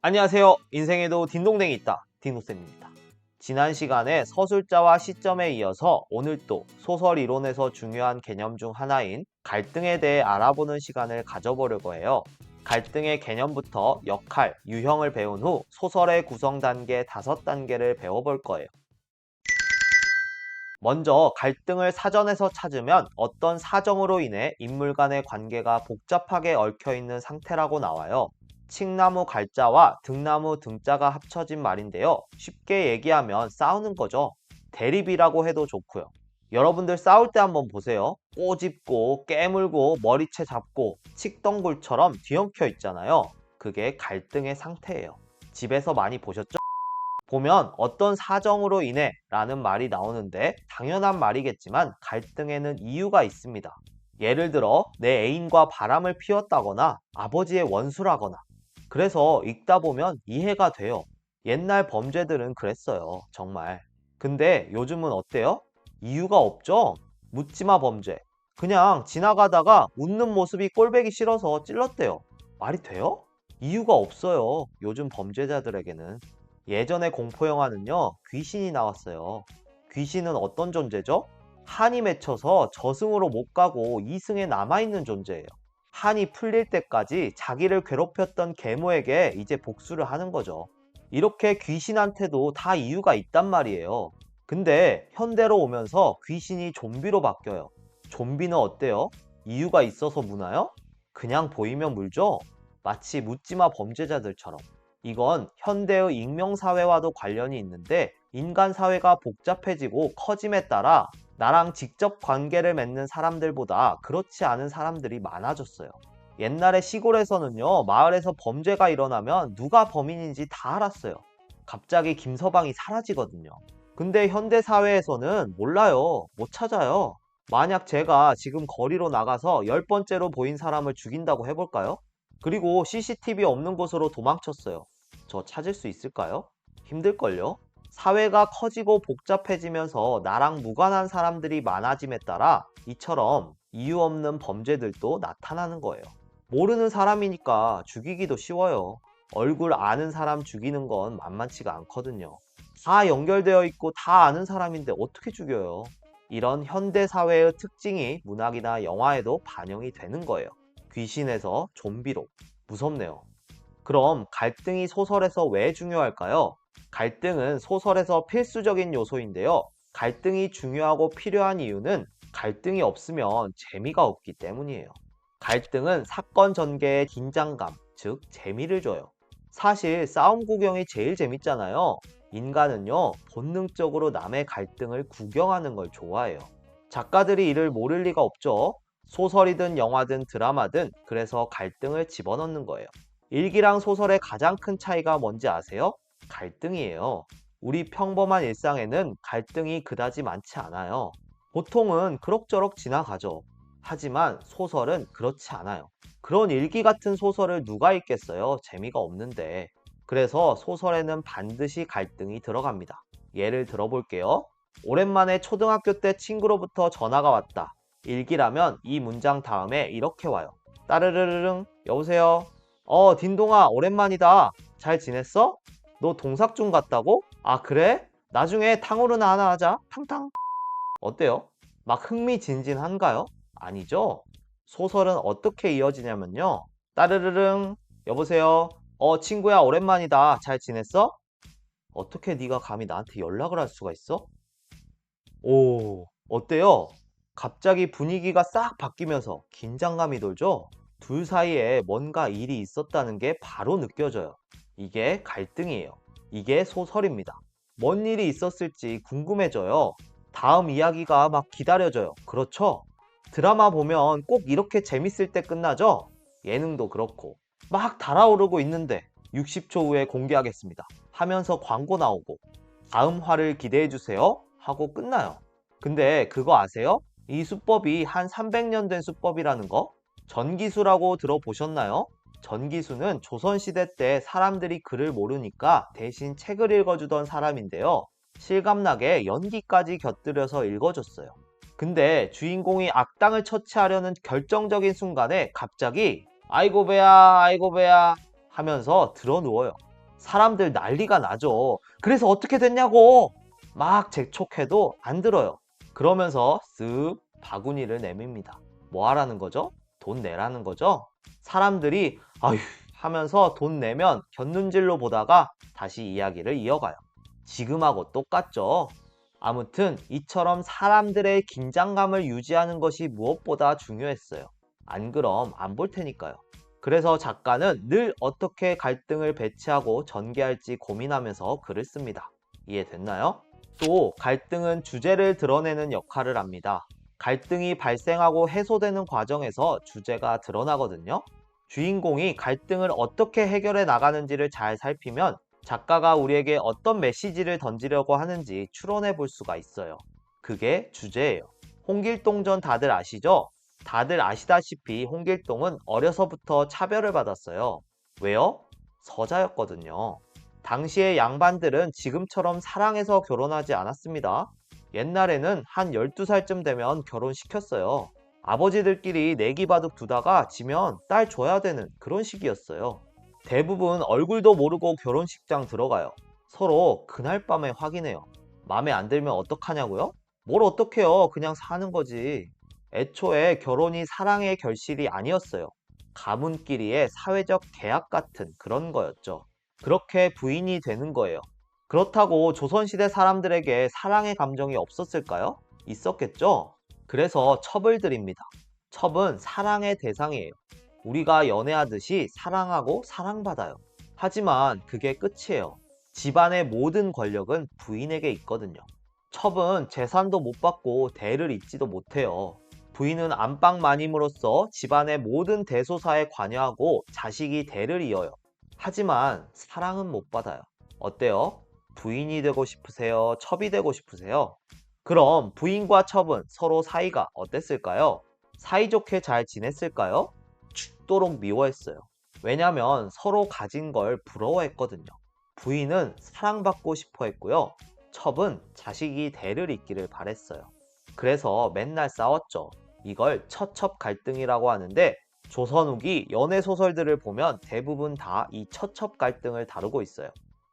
안녕하세요. 인생에도 딩동댕이 있다. 딩동쌤입니다. 지난 시간에 서술자와 시점에 이어서 오늘 또 소설 이론에서 중요한 개념 중 하나인 갈등에 대해 알아보는 시간을 가져보려고 해요. 갈등의 개념부터 역할, 유형을 배운 후 소설의 구성 단계 5단계를 배워볼 거예요. 먼저 갈등을 사전에서 찾으면 어떤 사정으로 인해 인물 간의 관계가 복잡하게 얽혀있는 상태라고 나와요. 칡나무 갈자와 등나무 등자가 합쳐진 말인데요. 쉽게 얘기하면 싸우는 거죠. 대립이라고 해도 좋고요. 여러분들 싸울 때 한번 보세요. 꼬집고 깨물고 머리채 잡고 칡덩굴처럼 뒤엉켜 있잖아요. 그게 갈등의 상태예요. 집에서 많이 보셨죠? 보면 어떤 사정으로 인해 라는 말이 나오는데 당연한 말이겠지만 갈등에는 이유가 있습니다. 예를 들어 내 애인과 바람을 피웠다거나 아버지의 원수라거나. 그래서 읽다 보면 이해가 돼요. 옛날 범죄들은 그랬어요. 정말. 근데 요즘은 어때요? 이유가 없죠? 묻지마 범죄. 그냥 지나가다가 웃는 모습이 꼴보기 싫어서 찔렀대요. 말이 돼요? 이유가 없어요. 요즘 범죄자들에게는. 예전에 공포영화는요, 귀신이 나왔어요. 귀신은 어떤 존재죠? 한이 맺혀서 저승으로 못 가고 이승에 남아있는 존재예요. 한이 풀릴 때까지 자기를 괴롭혔던 계모에게 이제 복수를 하는 거죠. 이렇게 귀신한테도 다 이유가 있단 말이에요. 근데 현대로 오면서 귀신이 좀비로 바뀌어요. 좀비는 어때요? 이유가 있어서 무나요? 그냥 보이면 물죠? 마치 묻지마 범죄자들처럼. 이건 현대의 익명사회와도 관련이 있는데 인간 사회가 복잡해지고 커짐에 따라 나랑 직접 관계를 맺는 사람들보다 그렇지 않은 사람들이 많아졌어요. 옛날에 시골에서는요, 마을에서 범죄가 일어나면 누가 범인인지 다 알았어요. 갑자기 김서방이 사라지거든요. 근데 현대 사회에서는 몰라요. 못 찾아요. 만약 제가 지금 거리로 나가서 10번째로 보인 사람을 죽인다고 해볼까요? 그리고 CCTV 없는 곳으로 도망쳤어요. 저 찾을 수 있을까요? 힘들걸요? 사회가 커지고 복잡해지면서 나랑 무관한 사람들이 많아짐에 따라 이처럼 이유 없는 범죄들도 나타나는 거예요. 모르는 사람이니까 죽이기도 쉬워요. 얼굴 아는 사람 죽이는 건 만만치가 않거든요. 다 연결되어 있고 다 아는 사람인데 어떻게 죽여요? 이런 현대 사회의 특징이 문학이나 영화에도 반영이 되는 거예요. 귀신에서 좀비로. 무섭네요. 그럼 갈등이 소설에서 왜 중요할까요? 갈등은 소설에서 필수적인 요소인데요. 갈등이 중요하고 필요한 이유는 갈등이 없으면 재미가 없기 때문이에요. 갈등은 사건 전개의 긴장감, 즉 재미를 줘요. 사실 싸움 구경이 제일 재밌잖아요. 인간은요, 본능적으로 남의 갈등을 구경하는 걸 좋아해요. 작가들이 이를 모를 리가 없죠. 소설이든 영화든 드라마든 그래서 갈등을 집어넣는 거예요. 일기랑 소설의 가장 큰 차이가 뭔지 아세요? 갈등이에요. 우리 평범한 일상에는 갈등이 그다지 많지 않아요. 보통은 그럭저럭 지나가죠. 하지만 소설은 그렇지 않아요. 그런 일기 같은 소설을 누가 읽겠어요? 재미가 없는데. 그래서 소설에는 반드시 갈등이 들어갑니다. 예를 들어볼게요. 오랜만에 초등학교 때 친구로부터 전화가 왔다. 일기라면 이 문장 다음에 이렇게 와요. 따르르르릉, 여보세요? 딘동아, 오랜만이다. 잘 지냈어? 너 동삭중 갔다고? 아, 그래? 나중에 탕후루나 하나 하자. 탕탕. 어때요? 막 흥미진진한가요? 아니죠? 소설은 어떻게 이어지냐면요. 따르르릉, 여보세요? 친구야, 오랜만이다. 잘 지냈어? 어떻게 네가 감히 나한테 연락을 할 수가 있어? 오, 어때요? 갑자기 분위기가 싹 바뀌면서 긴장감이 돌죠? 둘 사이에 뭔가 일이 있었다는 게 바로 느껴져요. 이게 갈등이에요. 이게 소설입니다. 뭔 일이 있었을지 궁금해져요. 다음 이야기가 막 기다려져요. 그렇죠? 드라마 보면 꼭 이렇게 재밌을 때 끝나죠? 예능도 그렇고. 막 달아오르고 있는데 60초 후에 공개하겠습니다. 하면서 광고 나오고 다음 화를 기대해주세요 하고 끝나요. 근데 그거 아세요? 이 수법이 한 300년 된 수법이라는 거? 전기수라고 들어보셨나요? 전기수는 조선시대 때 사람들이 글을 모르니까 대신 책을 읽어주던 사람인데요. 실감나게 연기까지 곁들여서 읽어줬어요. 근데 주인공이 악당을 처치하려는 결정적인 순간에 갑자기 아이고 배야 아이고 배야 하면서 드러누워요. 사람들 난리가 나죠. 그래서 어떻게 됐냐고! 막 재촉해도 안 들어요. 그러면서 쓱 바구니를 내밉니다. 뭐 하라는 거죠? 돈 내라는 거죠? 사람들이 아휴 하면서 돈 내면 곁눈질로 보다가 다시 이야기를 이어가요. 지금하고 똑같죠? 아무튼 이처럼 사람들의 긴장감을 유지하는 것이 무엇보다 중요했어요. 안 그럼 안 볼 테니까요. 그래서 작가는 늘 어떻게 갈등을 배치하고 전개할지 고민하면서 글을 씁니다. 이해됐나요? 또 갈등은 주제를 드러내는 역할을 합니다. 갈등이 발생하고 해소되는 과정에서 주제가 드러나거든요. 주인공이 갈등을 어떻게 해결해 나가는지를 잘 살피면 작가가 우리에게 어떤 메시지를 던지려고 하는지 추론해 볼 수가 있어요. 그게 주제예요. 홍길동전 다들 아시죠? 다들 아시다시피 홍길동은 어려서부터 차별을 받았어요. 왜요? 서자였거든요. 당시의 양반들은 지금처럼 사랑해서 결혼하지 않았습니다. 옛날에는 한 12살쯤 되면 결혼시켰어요. 아버지들끼리 내기바둑 두다가 지면 딸 줘야 되는 그런 시기였어요. 대부분 얼굴도 모르고 결혼식장 들어가요. 서로 그날 밤에 확인해요. 마음에 안 들면 어떡하냐고요? 뭘 어떡해요. 그냥 사는 거지. 애초에 결혼이 사랑의 결실이 아니었어요. 가문끼리의 사회적 계약 같은 그런 거였죠. 그렇게 부인이 되는 거예요. 그렇다고 조선시대 사람들에게 사랑의 감정이 없었을까요? 있었겠죠? 그래서 첩을 드립니다. 첩은 사랑의 대상이에요. 우리가 연애하듯이 사랑하고 사랑받아요. 하지만 그게 끝이에요. 집안의 모든 권력은 부인에게 있거든요. 첩은 재산도 못 받고 대를 잇지도 못해요. 부인은 안방 마님으로서 집안의 모든 대소사에 관여하고 자식이 대를 이어요. 하지만 사랑은 못 받아요. 어때요? 부인이 되고 싶으세요? 첩이 되고 싶으세요? 그럼 부인과 첩은 서로 사이가 어땠을까요? 사이좋게 잘 지냈을까요? 죽도록 미워했어요. 왜냐면 서로 가진 걸 부러워했거든요. 부인은 사랑받고 싶어 했고요. 첩은 자식이 대를 잇기를 바랬어요. 그래서 맨날 싸웠죠. 이걸 처첩 갈등이라고 하는데 조선 후기 연애 소설들을 보면 대부분 다 이 처첩 갈등을 다루고 있어요.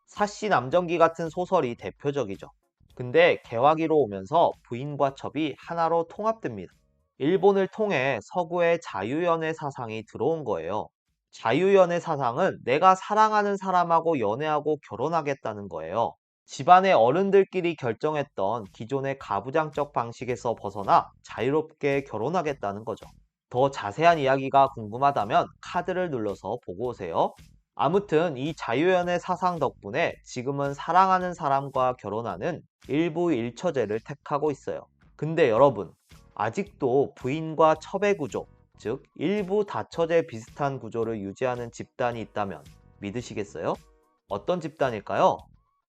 사씨 남정기 같은 소설이 대표적이죠. 근데 개화기로 오면서 부인과 첩이 하나로 통합됩니다. 일본을 통해 서구의 자유연애 사상이 들어온 거예요. 자유연애 사상은 내가 사랑하는 사람하고 연애하고 결혼하겠다는 거예요. 집안의 어른들끼리 결정했던 기존의 가부장적 방식에서 벗어나 자유롭게 결혼하겠다는 거죠. 더 자세한 이야기가 궁금하다면 카드를 눌러서 보고 오세요. 아무튼 이 자유연애 사상 덕분에 지금은 사랑하는 사람과 결혼하는 일부 일처제를 택하고 있어요. 근데 여러분, 아직도 부인과 첩의 구조, 즉 일부 다처제 비슷한 구조를 유지하는 집단이 있다면 믿으시겠어요? 어떤 집단일까요?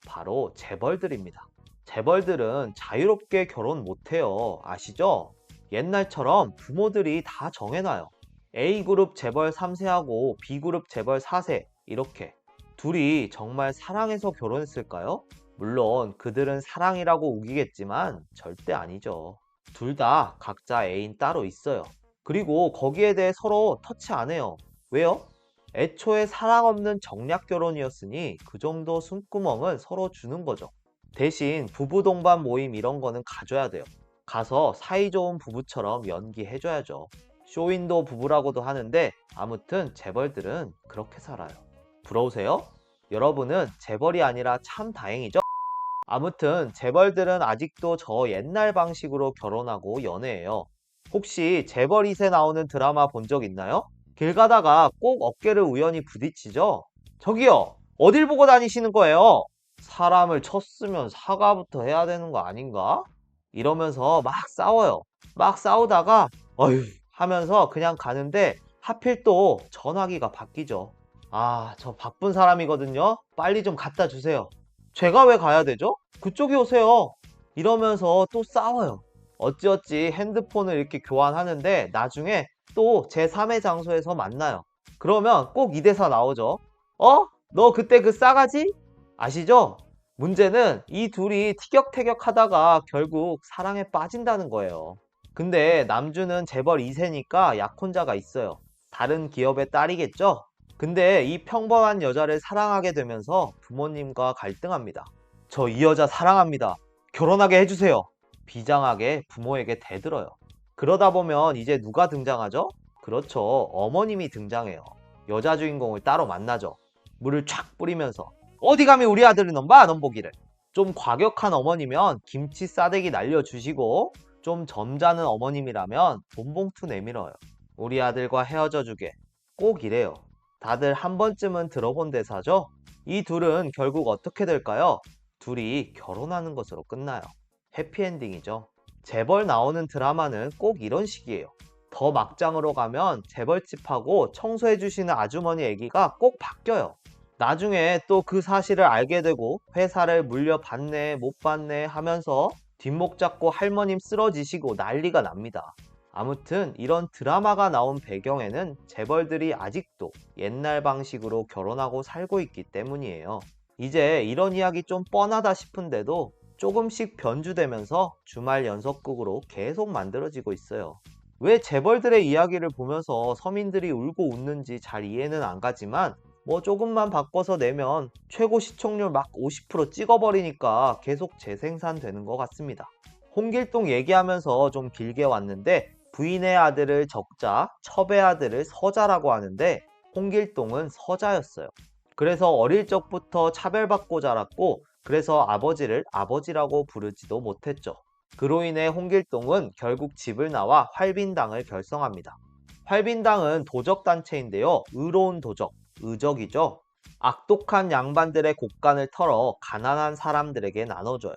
바로 재벌들입니다. 재벌들은 자유롭게 결혼 못해요. 아시죠? 옛날처럼 부모들이 다 정해놔요. A그룹 재벌 3세하고 B그룹 재벌 4세 이렇게. 둘이 정말 사랑해서 결혼했을까요? 물론 그들은 사랑이라고 우기겠지만 절대 아니죠. 둘 다 각자 애인 따로 있어요. 그리고 거기에 대해 서로 터치 안 해요. 왜요? 애초에 사랑 없는 정략 결혼이었으니 그 정도 숨구멍은 서로 주는 거죠. 대신 부부 동반 모임 이런 거는 가져야 돼요. 가서 사이좋은 부부처럼 연기해줘야죠. 쇼윈도 부부라고도 하는데 아무튼 재벌들은 그렇게 살아요. 부러우세요? 여러분은 재벌이 아니라 참 다행이죠? 아무튼 재벌들은 아직도 저 옛날 방식으로 결혼하고 연애해요. 혹시 재벌 2세 나오는 드라마 본 적 있나요? 길 가다가 꼭 어깨를 우연히 부딪히죠? 저기요! 어딜 보고 다니시는 거예요? 사람을 쳤으면 사과부터 해야 되는 거 아닌가? 이러면서 막 싸워요. 막 싸우다가 어휴 하면서 그냥 가는데 하필 또 전화기가 바뀌죠. 아, 저 바쁜 사람이거든요. 빨리 좀 갖다 주세요. 제가 왜 가야 되죠? 그쪽이 오세요. 이러면서 또 싸워요. 어찌어찌 핸드폰을 이렇게 교환하는데 나중에 또 제3의 장소에서 만나요. 그러면 꼭 이 대사 나오죠. 어? 너 그때 그 싸가지? 아시죠? 문제는 이 둘이 티격태격 하다가 결국 사랑에 빠진다는 거예요. 근데 남주는 재벌 2세니까 약혼자가 있어요. 다른 기업의 딸이겠죠? 근데 이 평범한 여자를 사랑하게 되면서 부모님과 갈등합니다. 저 이 여자 사랑합니다. 결혼하게 해주세요. 비장하게 부모에게 대들어요. 그러다 보면 이제 누가 등장하죠? 그렇죠. 어머님이 등장해요. 여자 주인공을 따로 만나죠. 물을 촥 뿌리면서 어디 감히 우리 아들을 넘보기를. 좀 과격한 어머니면 김치 싸대기 날려주시고 좀 점잖은 어머님이라면 돈봉투 내밀어요. 우리 아들과 헤어져 주게. 꼭 이래요. 다들 한 번쯤은 들어본 대사죠? 이 둘은 결국 어떻게 될까요? 둘이 결혼하는 것으로 끝나요. 해피엔딩이죠. 재벌 나오는 드라마는 꼭 이런 식이에요. 더 막장으로 가면 재벌집하고 청소해주시는 아주머니 얘기가 꼭 바뀌어요. 나중에 또 그 사실을 알게 되고 회사를 물려받네 못 받네 하면서 뒷목 잡고 할머님 쓰러지시고 난리가 납니다. 아무튼 이런 드라마가 나온 배경에는 재벌들이 아직도 옛날 방식으로 결혼하고 살고 있기 때문이에요. 이제 이런 이야기 좀 뻔하다 싶은데도 조금씩 변주되면서 주말 연속극으로 계속 만들어지고 있어요. 왜 재벌들의 이야기를 보면서 서민들이 울고 웃는지 잘 이해는 안 가지만 뭐 조금만 바꿔서 내면 최고 시청률 막 50% 찍어버리니까 계속 재생산되는 것 같습니다. 홍길동 얘기하면서 좀 길게 왔는데 부인의 아들을 적자, 첩의 아들을 서자라고 하는데 홍길동은 서자였어요. 그래서 어릴 적부터 차별받고 자랐고 그래서 아버지를 아버지라고 부르지도 못했죠. 그로 인해 홍길동은 결국 집을 나와 활빈당을 결성합니다. 활빈당은 도적단체인데요. 의로운 도적, 의적이죠. 악독한 양반들의 곳간을 털어 가난한 사람들에게 나눠줘요.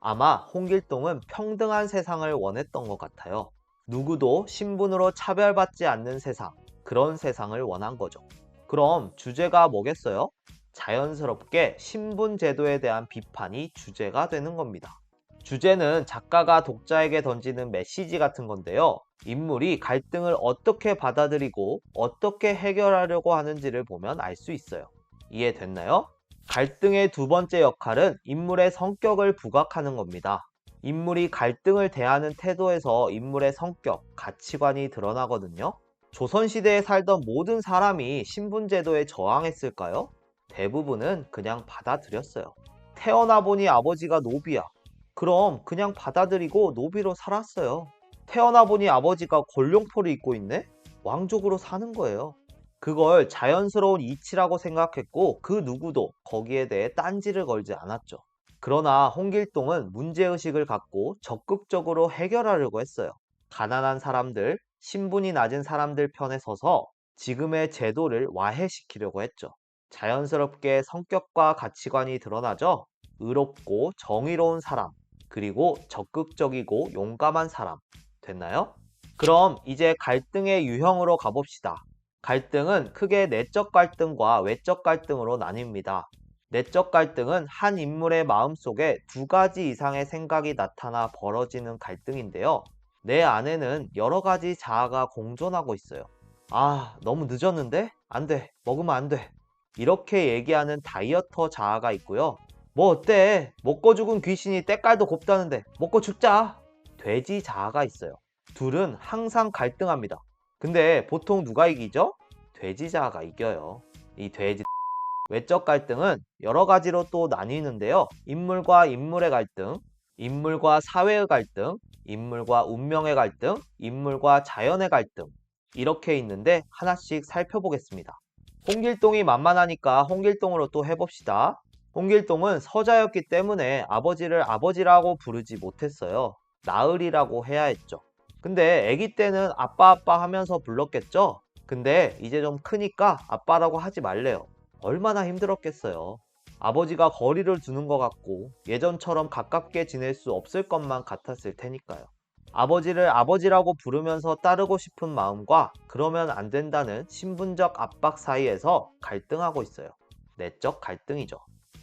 아마 홍길동은 평등한 세상을 원했던 것 같아요. 누구도 신분으로 차별받지 않는 세상, 그런 세상을 원한 거죠. 그럼 주제가 뭐겠어요? 자연스럽게 신분 제도에 대한 비판이 주제가 되는 겁니다. 주제는 작가가 독자에게 던지는 메시지 같은 건데요. 인물이 갈등을 어떻게 받아들이고 어떻게 해결하려고 하는지를 보면 알 수 있어요. 이해됐나요? 갈등의 두 번째 역할은 인물의 성격을 부각하는 겁니다. 인물이 갈등을 대하는 태도에서 인물의 성격, 가치관이 드러나거든요. 조선시대에 살던 모든 사람이 신분제도에 저항했을까요? 대부분은 그냥 받아들였어요. 태어나 보니 아버지가 노비야. 그럼 그냥 받아들이고 노비로 살았어요. 태어나 보니 아버지가 골룡포를 입고 있네? 왕족으로 사는 거예요. 그걸 자연스러운 이치라고 생각했고 그 누구도 거기에 대해 딴지를 걸지 않았죠. 그러나 홍길동은 문제의식을 갖고 적극적으로 해결하려고 했어요. 가난한 사람들, 신분이 낮은 사람들 편에 서서 지금의 제도를 와해시키려고 했죠. 자연스럽게 성격과 가치관이 드러나죠. 의롭고 정의로운 사람, 그리고 적극적이고 용감한 사람. 됐나요? 그럼 이제 갈등의 유형으로 가봅시다. 갈등은 크게 내적 갈등과 외적 갈등으로 나뉩니다. 내적 갈등은 한 인물의 마음속에 두 가지 이상의 생각이 나타나 벌어지는 갈등인데요. 내 안에는 여러 가지 자아가 공존하고 있어요. 아, 너무 늦었는데? 안 돼. 먹으면 안 돼. 이렇게 얘기하는 다이어터 자아가 있고요. 뭐 어때? 먹고 죽은 귀신이 때깔도 곱다는데 먹고 죽자. 돼지 자아가 있어요. 둘은 항상 갈등합니다. 근데 보통 누가 이기죠? 돼지 자아가 이겨요. 이 돼지 외적 갈등은 여러 가지로 또 나뉘는데요. 인물과 인물의 갈등, 인물과 사회의 갈등, 인물과 운명의 갈등, 인물과 자연의 갈등 이렇게 있는데 하나씩 살펴보겠습니다. 홍길동이 만만하니까 홍길동으로 또 해봅시다. 홍길동은 서자였기 때문에 아버지를 아버지라고 부르지 못했어요. 나으리라고 해야 했죠. 근데 아기 때는 아빠 하면서 불렀겠죠? 근데 이제 좀 크니까 아빠라고 하지 말래요. 얼마나 힘들었겠어요. 아버지가 거리를 두는 것 같고 예전처럼 가깝게 지낼 수 없을 것만 같았을 테니까요. 아버지를 아버지라고 부르면서 따르고 싶은 마음과 그러면 안 된다는 신분적 압박 사이에서 갈등하고 있어요. 내적 갈등이죠.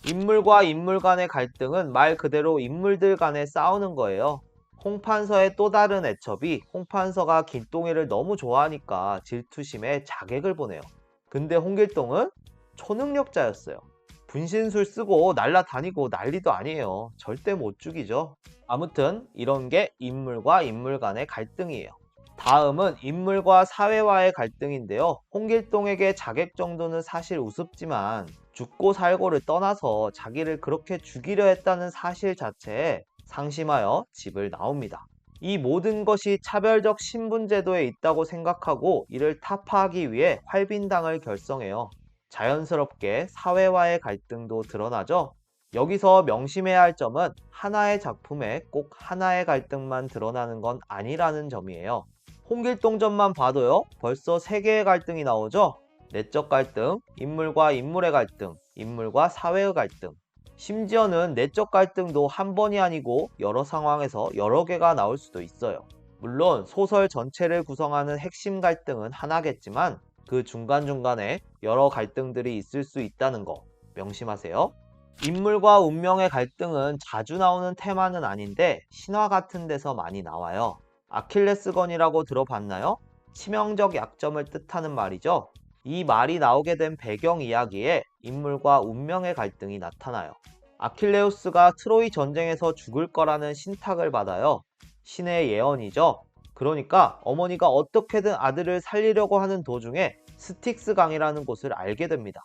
인물과 인물 간의 갈등은 말 그대로 인물들 간에 싸우는 거예요. 홍판서의 또 다른 애첩이 홍판서가 길동이를 너무 좋아하니까 질투심에 자객을 보내요. 근데 홍길동은 초능력자였어요. 분신술 쓰고 날라다니고 난리도 아니에요. 절대 못 죽이죠. 아무튼 이런 게 인물과 인물 간의 갈등이에요. 다음은 인물과 사회와의 갈등인데요. 홍길동에게 자객 정도는 사실 우습지만 죽고 살고를 떠나서 자기를 그렇게 죽이려 했다는 사실 자체에 상심하여 집을 나옵니다. 이 모든 것이 차별적 신분제도에 있다고 생각하고 이를 타파하기 위해 활빈당을 결성해요. 자연스럽게 사회와의 갈등도 드러나죠. 여기서 명심해야 할 점은 하나의 작품에 꼭 하나의 갈등만 드러나는 건 아니라는 점이에요. 홍길동전만 봐도요, 벌써 3개의 갈등이 나오죠? 내적 갈등, 인물과 인물의 갈등, 인물과 사회의 갈등. 심지어는 내적 갈등도 한 번이 아니고 여러 상황에서 여러 개가 나올 수도 있어요. 물론 소설 전체를 구성하는 핵심 갈등은 하나겠지만 그 중간중간에 여러 갈등들이 있을 수 있다는 거 명심하세요. 인물과 운명의 갈등은 자주 나오는 테마는 아닌데 신화 같은 데서 많이 나와요. 아킬레스건이라고 들어봤나요? 치명적 약점을 뜻하는 말이죠. 이 말이 나오게 된 배경 이야기에 인물과 운명의 갈등이 나타나요. 아킬레우스가 트로이 전쟁에서 죽을 거라는 신탁을 받아요. 신의 예언이죠. 그러니까 어머니가 어떻게든 아들을 살리려고 하는 도중에 스틱스 강이라는 곳을 알게 됩니다.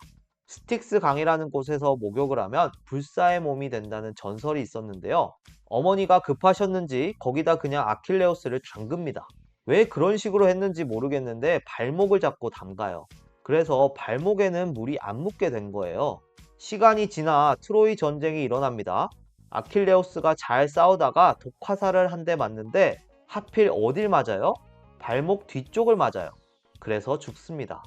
스틱스 강이라는 곳에서 목욕을 하면 불사의 몸이 된다는 전설이 있었는데요. 어머니가 급하셨는지 거기다 그냥 아킬레우스를 담급니다. 왜 그런 식으로 했는지 모르겠는데 발목을 잡고 담가요. 그래서 발목에는 물이 안 묻게 된 거예요. 시간이 지나 트로이 전쟁이 일어납니다. 아킬레우스가 잘 싸우다가 독화살을 한 대 맞는데 하필 어딜 맞아요? 발목 뒤쪽을 맞아요. 그래서 죽습니다.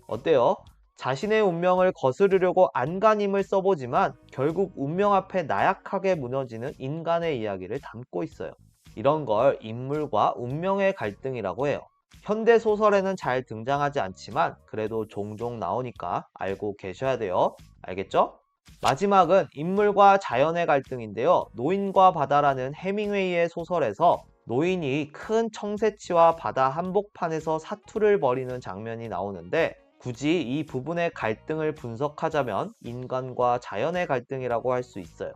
어때요? 자신의 운명을 거스르려고 안간힘을 써보지만 결국 운명 앞에 나약하게 무너지는 인간의 이야기를 담고 있어요. 이런 걸 인물과 운명의 갈등이라고 해요. 현대 소설에는 잘 등장하지 않지만 그래도 종종 나오니까 알고 계셔야 돼요. 알겠죠? 마지막은 인물과 자연의 갈등인데요. 노인과 바다라는 해밍웨이의 소설에서 노인이 큰 청새치와 바다 한복판에서 사투를 벌이는 장면이 나오는데 굳이 이 부분의 갈등을 분석하자면 인간과 자연의 갈등이라고 할 수 있어요.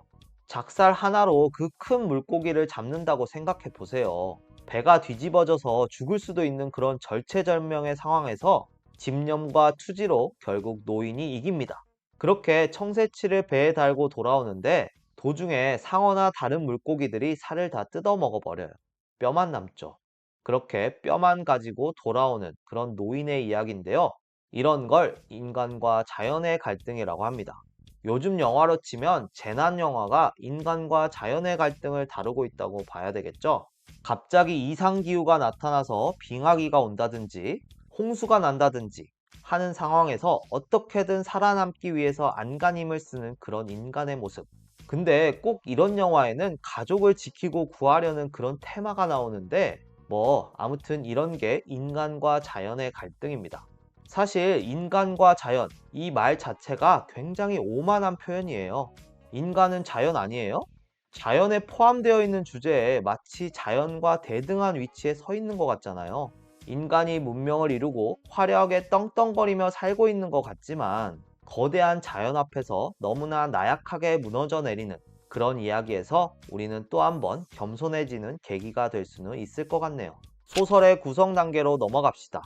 작살 하나로 그 큰 물고기를 잡는다고 생각해 보세요. 배가 뒤집어져서 죽을 수도 있는 그런 절체절명의 상황에서 집념과 투지로 결국 노인이 이깁니다. 그렇게 청새치를 배에 달고 돌아오는데 도중에 상어나 다른 물고기들이 살을 다 뜯어 먹어버려요. 뼈만 남죠. 그렇게 뼈만 가지고 돌아오는 그런 노인의 이야기인데요. 이런 걸 인간과 자연의 갈등이라고 합니다. 요즘 영화로 치면 재난 영화가 인간과 자연의 갈등을 다루고 있다고 봐야 되겠죠? 갑자기 이상기후가 나타나서 빙하기가 온다든지 홍수가 난다든지 하는 상황에서 어떻게든 살아남기 위해서 안간힘을 쓰는 그런 인간의 모습. 근데 꼭 이런 영화에는 가족을 지키고 구하려는 그런 테마가 나오는데 아무튼 이런 게 인간과 자연의 갈등입니다. 사실 인간과 자연, 이 말 자체가 굉장히 오만한 표현이에요. 인간은 자연 아니에요? 자연에 포함되어 있는 주제에 마치 자연과 대등한 위치에 서 있는 것 같잖아요. 인간이 문명을 이루고 화려하게 떵떵거리며 살고 있는 것 같지만 거대한 자연 앞에서 너무나 나약하게 무너져 내리는 그런 이야기에서 우리는 또 한 번 겸손해지는 계기가 될 수는 있을 것 같네요. 소설의 구성 단계로 넘어갑시다.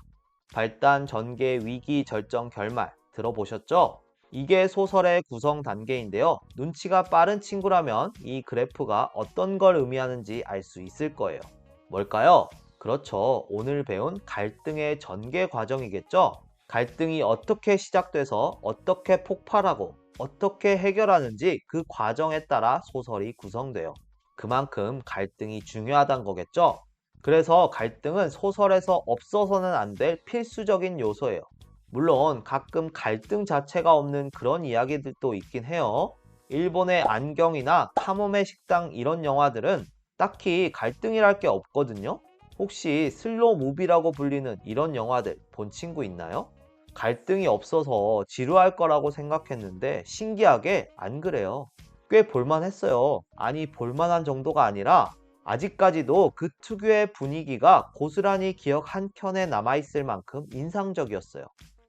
발단, 전개, 위기, 절정, 결말 들어보셨죠? 이게 소설의 구성 단계인데요. 눈치가 빠른 친구라면 이 그래프가 어떤 걸 의미하는지 알 수 있을 거예요. 뭘까요? 그렇죠. 오늘 배운 갈등의 전개 과정이겠죠? 갈등이 어떻게 시작돼서 어떻게 폭발하고 어떻게 해결하는지 그 과정에 따라 소설이 구성돼요. 그만큼 갈등이 중요하다는 거겠죠? 그래서 갈등은 소설에서 없어서는 안 될 필수적인 요소예요. 물론 가끔 갈등 자체가 없는 그런 이야기들도 있긴 해요. 일본의 안경이나 카모메 식당 이런 영화들은 딱히 갈등이랄 게 없거든요. 혹시 슬로우 무비라고 불리는 이런 영화들 본 친구 있나요? 갈등이 없어서 지루할 거라고 생각했는데 신기하게 안 그래요. 꽤 볼만했어요. 아니 볼만한 정도가 아니라 아직까지도 그 특유의 분위기가 고스란히 기억 한 켠에 남아있을 만큼 인상적이었어요.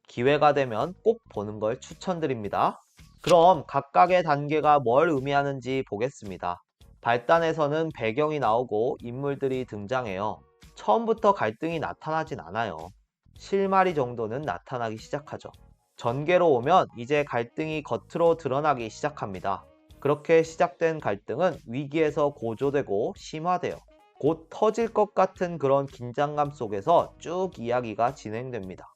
기회가 되면 꼭 보는 걸 추천드립니다. 그럼 각각의 단계가 뭘 의미하는지 보겠습니다. 발단에서는 배경이 나오고 인물들이 등장해요. 처음부터 갈등이 나타나진 않아요. 실마리 정도는 나타나기 시작하죠. 전개로 오면 이제 갈등이 겉으로 드러나기 시작합니다. 그렇게 시작된 갈등은 위기에서 고조되고 심화돼요. 곧 터질 것 같은 그런 긴장감 속에서 쭉 이야기가 진행됩니다.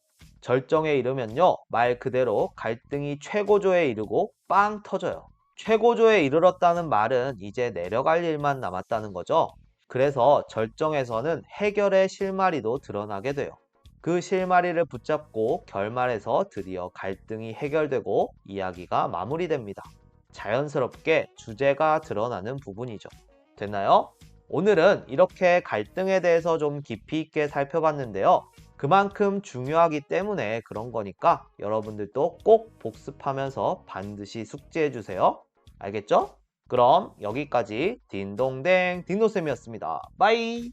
절정에 이르면요, 말 그대로 갈등이 최고조에 이르고 빵 터져요. 최고조에 이르렀다는 말은 이제 내려갈 일만 남았다는 거죠. 그래서 절정에서는 해결의 실마리도 드러나게 돼요. 그 실마리를 붙잡고 결말에서 드디어 갈등이 해결되고 이야기가 마무리됩니다. 자연스럽게 주제가 드러나는 부분이죠. 됐나요? 오늘은 이렇게 갈등에 대해서 좀 깊이 있게 살펴봤는데요. 그만큼 중요하기 때문에 그런 거니까 여러분들도 꼭 복습하면서 반드시 숙지해 주세요. 알겠죠? 그럼 여기까지 딩동댕 딩노쌤이었습니다. 빠이!